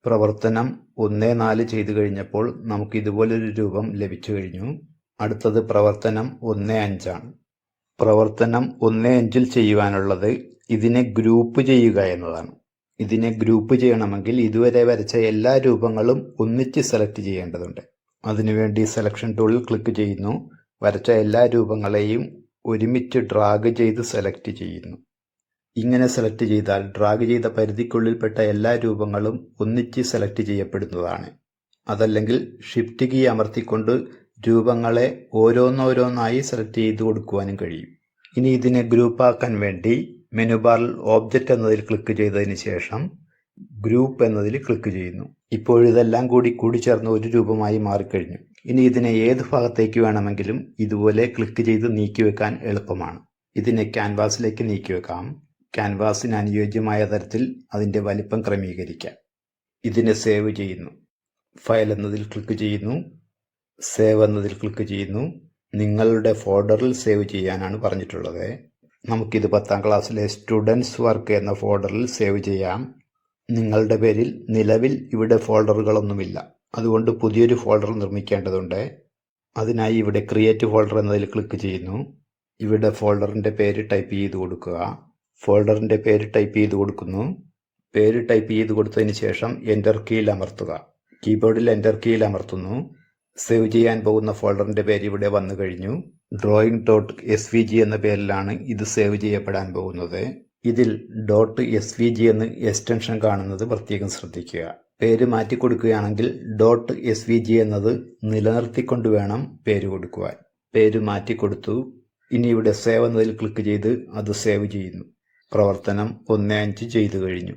പ്രവർത്തനം 1.4 ചെയ്തു കഴിഞ്ഞപ്പോൾ നമുക്ക് ഇതുപോലൊരു രൂപം ലഭിച്ചു കഴിഞ്ഞു. അടുത്തത് പ്രവർത്തനം 1.5 ആണ്. പ്രവർത്തനം 1.5-ൽ ചെയ്യുവാനുള്ളത് ഇതിനെ ഗ്രൂപ്പ് ചെയ്യുക എന്നതാണ്. ഇതിനെ ഗ്രൂപ്പ് ചെയ്യണമെങ്കിൽ ഇതുവരെ വരച്ച എല്ലാ രൂപങ്ങളും ഒന്നിച്ച് സെലക്ട് ചെയ്യേണ്ടതുണ്ട്. അതിനുവേണ്ടി സെലക്ഷൻ ടൂളിൽ ക്ലിക്ക് ചെയ്യുന്നു. വരച്ച എല്ലാ രൂപങ്ങളെയും ഒരുമിച്ച് ഡ്രാഗ് ചെയ്ത് സെലക്ട് ചെയ്യുന്നു. ഇങ്ങനെ സെലക്ട് ചെയ്താൽ ഡ്രാഗ് ചെയ്ത പരിധിക്കുള്ളിൽപ്പെട്ട എല്ലാ രൂപങ്ങളും ഒന്നിച്ച് സെലക്ട് ചെയ്യപ്പെടുന്നതാണ്. അതല്ലെങ്കിൽ ഷിഫ്റ്റ് കീ അമർത്തിക്കൊണ്ട് രൂപങ്ങളെ ഓരോന്നോരോന്നായി സെലക്ട് ചെയ്ത് കൊടുക്കുവാനും കഴിയും. ഇനി ഇതിനെ ഗ്രൂപ്പാക്കാൻ വേണ്ടി മെനു ബാറിൽ ഓബ്ജക്റ്റ് എന്നതിൽ ക്ലിക്ക് ചെയ്തതിന് ശേഷം ഗ്രൂപ്പ് എന്നതിൽ ക്ലിക്ക് ചെയ്യുന്നു. ഇപ്പോഴിതെല്ലാം കൂടി ചേർന്ന് ഒരു രൂപമായി മാറിക്കഴിഞ്ഞു. ഇനി ഇതിനെ ഏത് ഭാഗത്തേക്ക് വേണമെങ്കിലും ഇതുപോലെ ക്ലിക്ക് ചെയ്ത് നീക്കിവെക്കാൻ എളുപ്പമാണ്. ഇതിനെ ക്യാൻവാസിലേക്ക് നീക്കിവെക്കാം. ക്യാൻവാസിന് അനുയോജ്യമായ തരത്തിൽ അതിൻ്റെ വലിപ്പം ക്രമീകരിക്കാം. ഇതിനെ സേവ് ചെയ്യുന്നു. ഫയൽ എന്നതിൽ ക്ലിക്ക് ചെയ്യുന്നു. സേവ് എന്നതിൽ ക്ലിക്ക് ചെയ്യുന്നു. നിങ്ങളുടെ ഫോൾഡറിൽ സേവ് ചെയ്യാനാണ് പറഞ്ഞിട്ടുള്ളത്. നമുക്കിത് 10ാം ക്ലാസ്സിലെ സ്റ്റുഡൻസ് വർക്ക് എന്ന ഫോൾഡറിൽ സേവ് ചെയ്യാം. നിങ്ങളുടെ പേരിൽ നിലവിൽ ഇവിടെ ഫോൾഡറുകളൊന്നുമില്ല. അതുകൊണ്ട് പുതിയൊരു ഫോൾഡർ നിർമ്മിക്കേണ്ടതുണ്ട്. അതിനായി ഇവിടെ ക്രിയേറ്റ് ഫോൾഡർ എന്നതിൽ ക്ലിക്ക് ചെയ്യുന്നു. ഇവിടെ ഫോൾഡറിൻ്റെ പേര് ടൈപ്പ് ചെയ്ത് കൊടുക്കുക. ഫോൾഡറിൻ്റെ പേര് ടൈപ്പ് ചെയ്ത് കൊടുക്കുന്നു. പേര് ടൈപ്പ് ചെയ്ത് കൊടുത്തതിന് ശേഷം എൻ്റർ കീയിൽ അമർത്തുക. കീബോർഡിൽ എൻ്റർ കീയിൽ അമർത്തുന്നു. സേവ് ചെയ്യാൻ പോകുന്ന ഫോൾഡറിൻ്റെ പേര് ഇവിടെ വന്നു കഴിഞ്ഞു. drawing.svg എന്ന പേരിലാണ് ഇത് സേവ് ചെയ്യപ്പെടാൻ പോകുന്നത്. ഇതിൽ .svg എന്ന് എക്സ്റ്റൻഷൻ കാണുന്നത് പ്രത്യേകം ശ്രദ്ധിക്കുക. പേര് മാറ്റി കൊടുക്കുകയാണെങ്കിൽ .svg എന്നത് നിലനിർത്തിക്കൊണ്ട് വേണം പേര് കൊടുക്കുവാൻ. പേര് മാറ്റി കൊടുത്തു. ഇനി ഇവിടെ സേവ് എന്നതിൽ ക്ലിക്ക് ചെയ്ത് അത് സേവ് ചെയ്യുന്നു. പ്രവർത്തനം 1.5 ചെയ്തു കഴിഞ്ഞു.